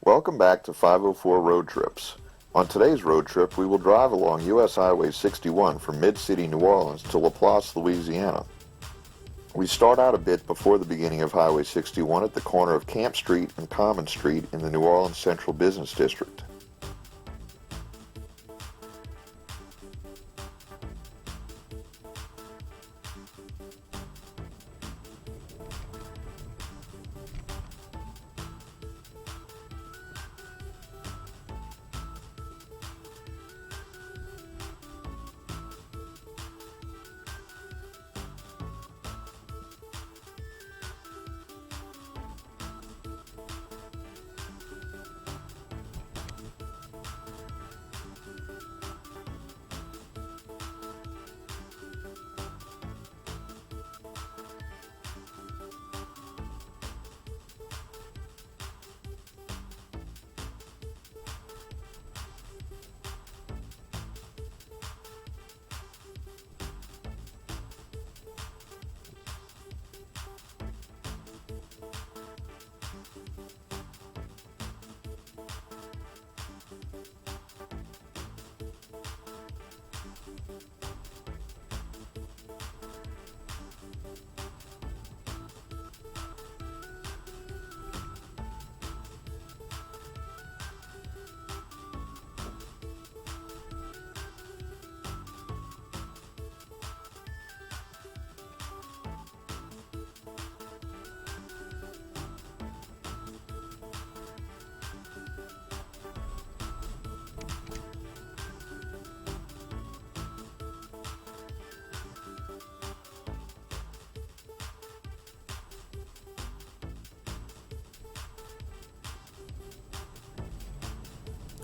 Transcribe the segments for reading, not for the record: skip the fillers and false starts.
Welcome back to 504 Road Trips. On today's road trip, we will drive along US Highway 61 from Mid-City, New Orleans to Laplace, Louisiana. We start out a bit before the beginning of Highway 61 at the corner of Camp Street and Common Street in the New Orleans Central Business District.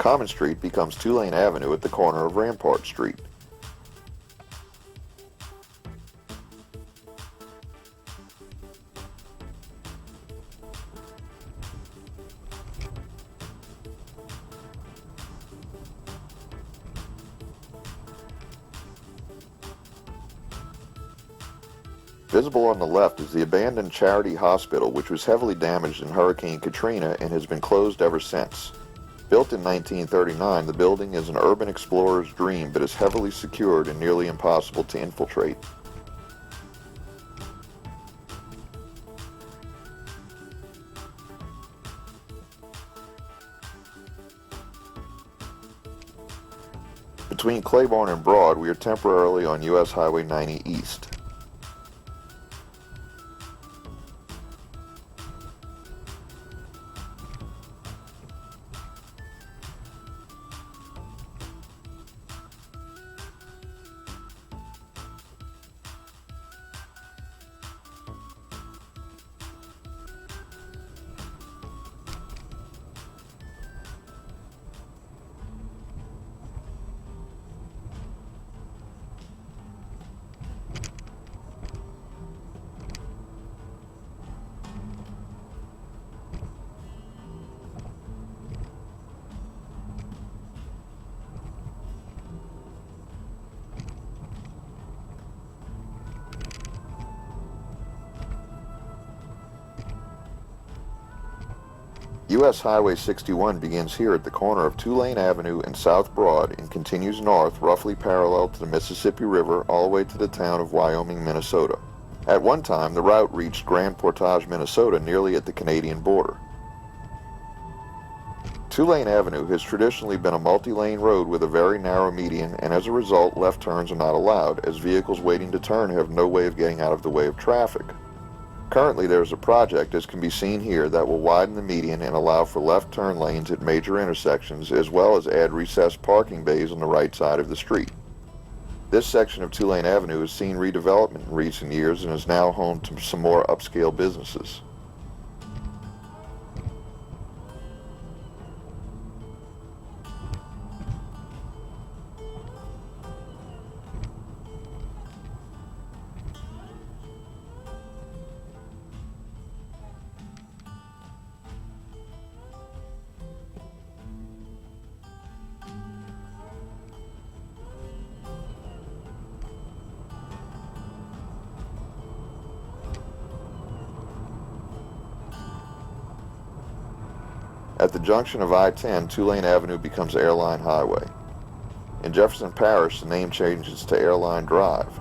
Common Street becomes Two-Lane Avenue at the corner of Rampart Street. Visible on the left is the abandoned Charity Hospital, which was heavily damaged in Hurricane Katrina and has been closed ever since. Built in 1939, the building is an urban explorer's dream but is heavily secured and nearly impossible to infiltrate. Between Claiborne and Broad, we are temporarily on US Highway 90 East. US Highway 61 begins here at the corner of Two-Lane Avenue and South Broad and continues north roughly parallel to the Mississippi River all the way to the town of Wyoming, Minnesota. At one time, the route reached Grand Portage, Minnesota, nearly at the Canadian border. Two-Lane Avenue has traditionally been a multi-lane road with a very narrow median, and as a result, left turns are not allowed, as vehicles waiting to turn have no way of getting out of the way of traffic. Currently, there is a project, as can be seen here, that will widen the median and allow for left turn lanes at major intersections, as well as add recessed parking bays on the right side of the street. This section of Two-Lane Avenue has seen redevelopment in recent years and is now home to some more upscale businesses. At the junction of I-10, Tulane Avenue becomes Airline Highway. In Jefferson Parish, the name changes to Airline Drive.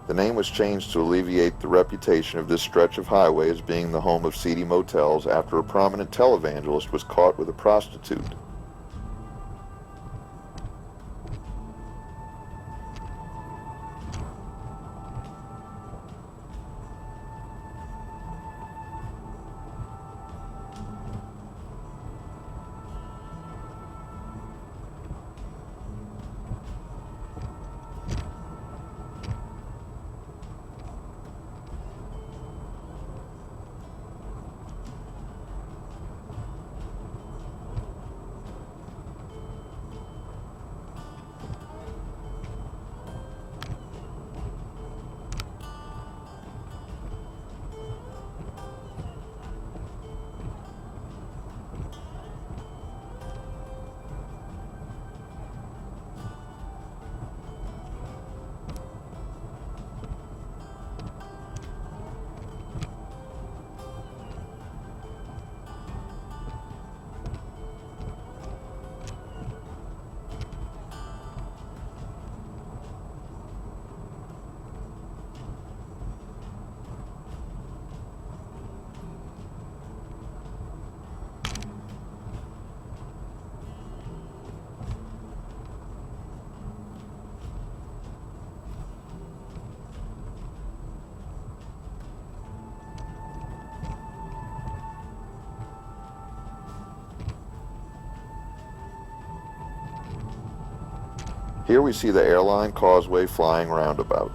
The name was changed to alleviate the reputation of this stretch of highway as being the home of seedy motels after a prominent televangelist was caught with a prostitute. Here we see the Airline Causeway Flying Roundabout.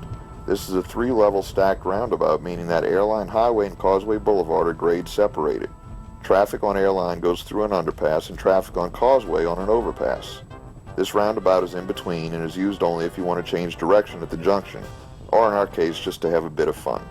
This is a 3-level stacked roundabout, meaning that Airline Highway and Causeway Boulevard are grade separated. Traffic on Airline goes through an underpass and traffic on Causeway on an overpass. This roundabout is in between and is used only if you want to change direction at the junction, or in our case, just to have a bit of fun.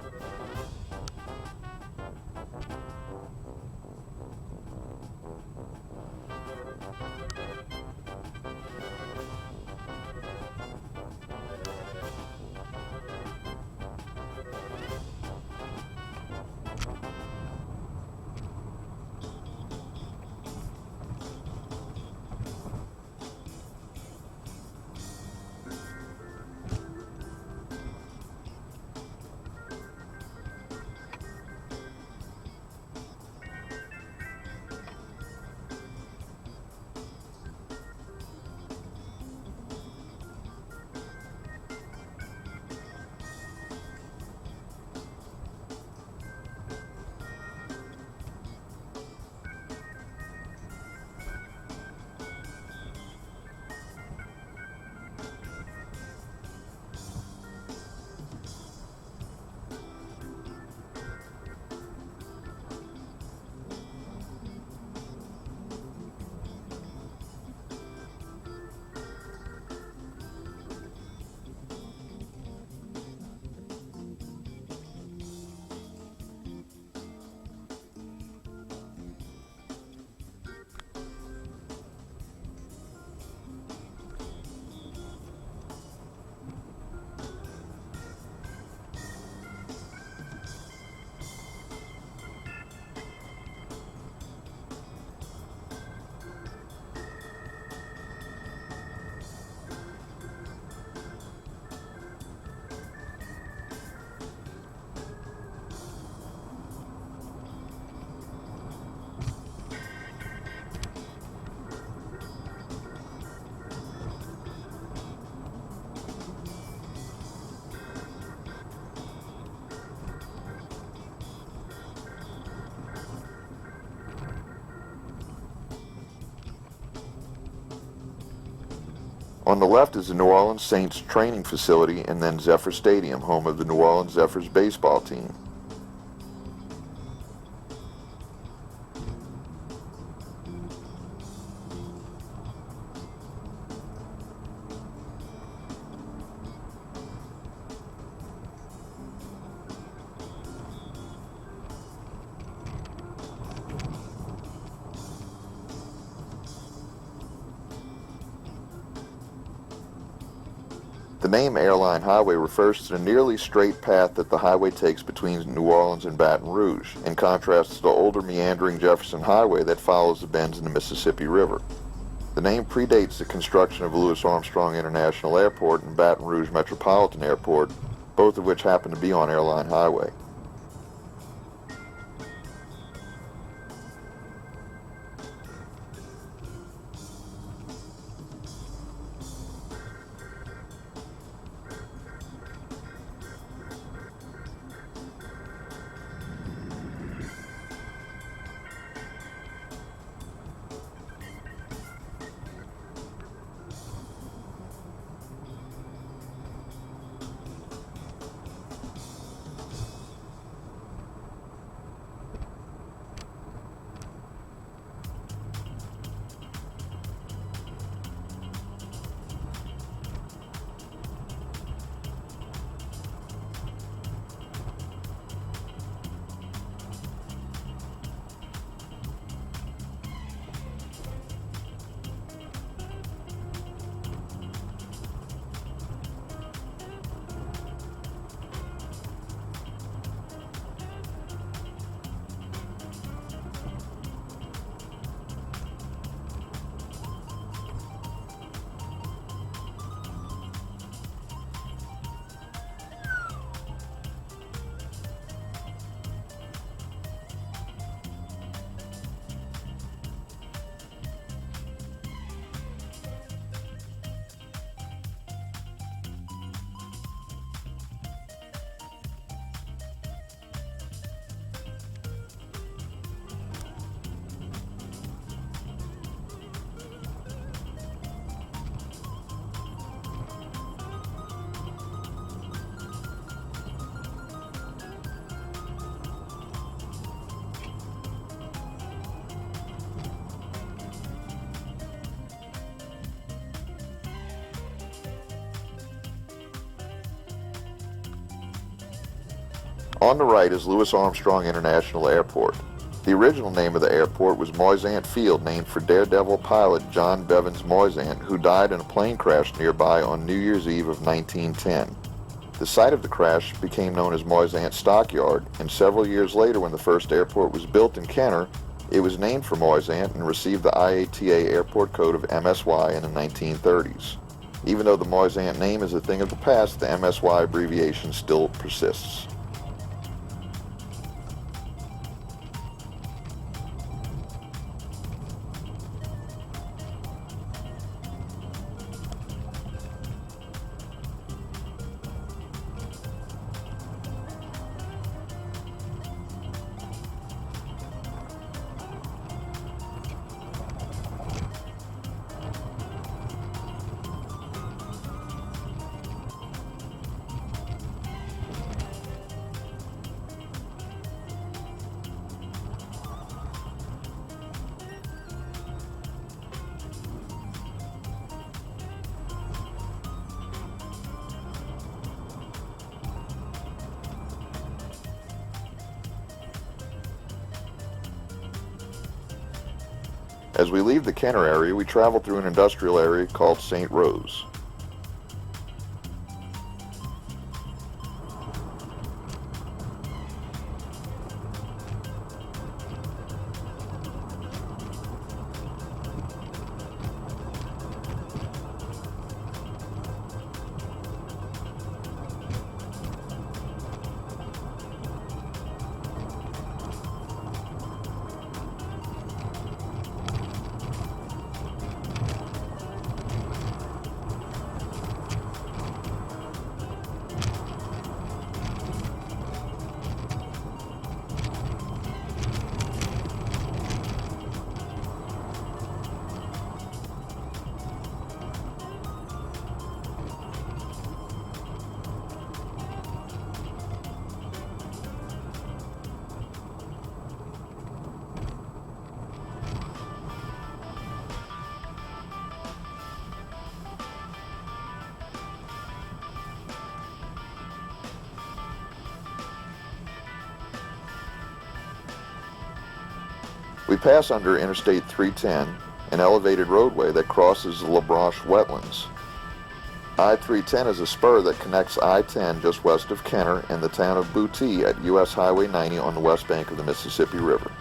On the left is the New Orleans Saints training facility and then Zephyr Stadium, home of the New Orleans Zephyrs baseball team. The name Airline Highway refers to the nearly straight path that the highway takes between New Orleans and Baton Rouge, in contrast to the older meandering Jefferson Highway that follows the bends in the Mississippi River. The name predates the construction of Louis Armstrong International Airport and Baton Rouge Metropolitan Airport, both of which happen to be on Airline Highway. On the right is Louis Armstrong International Airport. The original name of the airport was Moisant Field, named for daredevil pilot John Bevins Moisant, who died in a plane crash nearby on New Year's Eve of 1910. The site of the crash became known as Moisant Stockyard, and several years later, when the first airport was built in Kenner, it was named for Moisant and received the IATA airport code of MSY in the 1930s. Even though the Moisant name is a thing of the past, the MSY abbreviation still persists. As we leave the Kenner area, we travel through an industrial area called St. Rose. We pass under Interstate 310, an elevated roadway that crosses the La Branche wetlands. I-310 is a spur that connects I-10 just west of Kenner and the town of Booty at US Highway 90 on the west bank of the Mississippi River.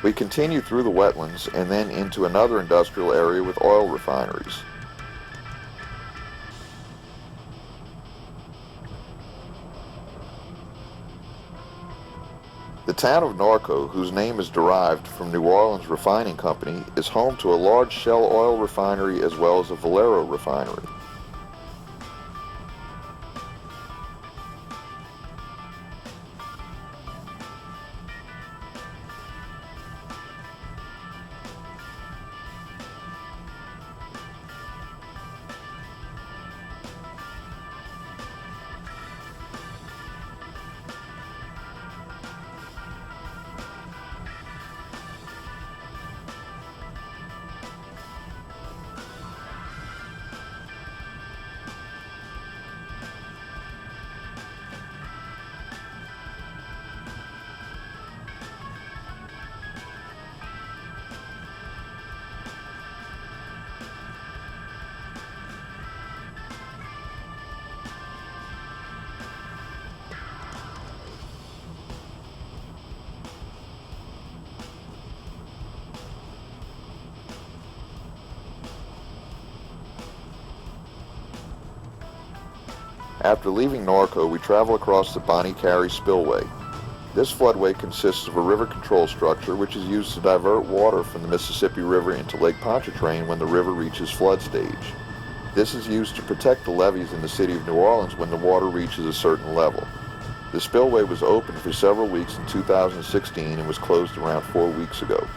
We continue through the wetlands and then into another industrial area with oil refineries. The town of Norco, whose name is derived from New Orleans Refining Company, is home to a large Shell oil refinery as well as a Valero refinery. After leaving Norco, we travel across the Bonnet Spillway. This floodway consists of a river control structure which is used to divert water from the Mississippi River into Lake Pontchartrain when the river reaches flood stage. This is used to protect the levees in the city of New Orleans when the water reaches a certain level. The spillway was open for several weeks in 2016 and was closed around 4 weeks ago.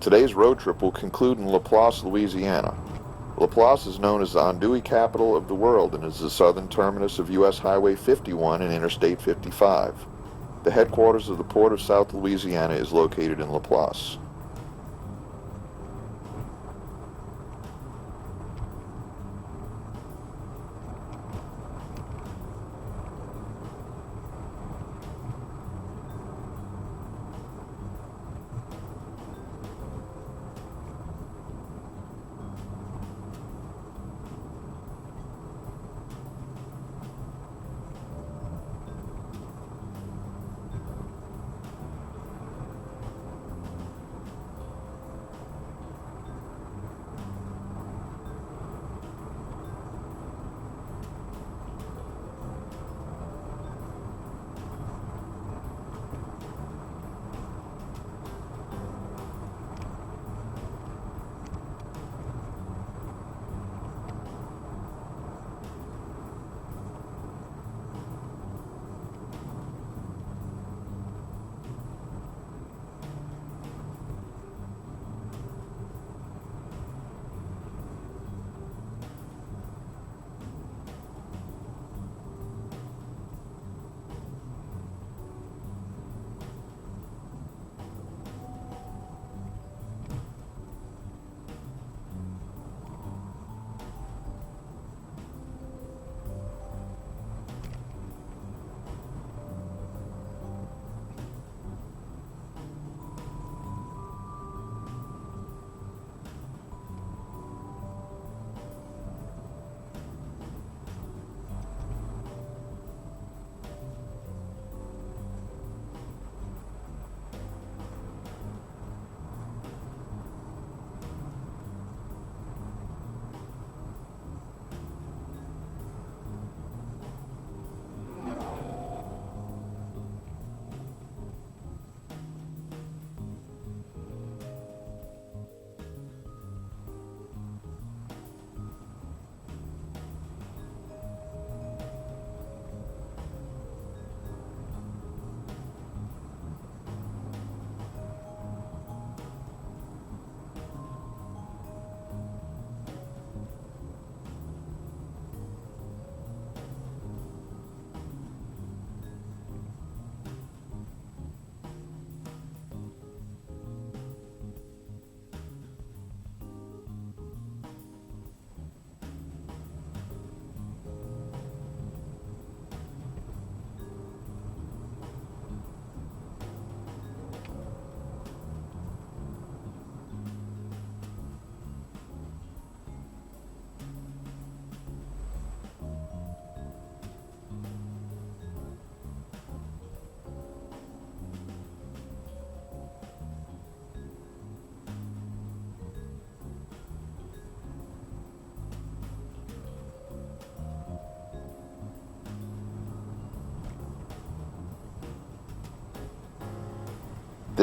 Today's road trip will conclude in Laplace, Louisiana. Laplace is known as the andouille capital of the world and is the southern terminus of US Highway 51 and Interstate 55. The headquarters of the Port of South Louisiana is located in Laplace.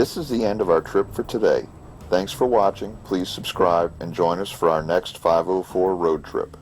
This is the end of our trip for today. Thanks for watching. Please subscribe and join us for our next 504 road trip.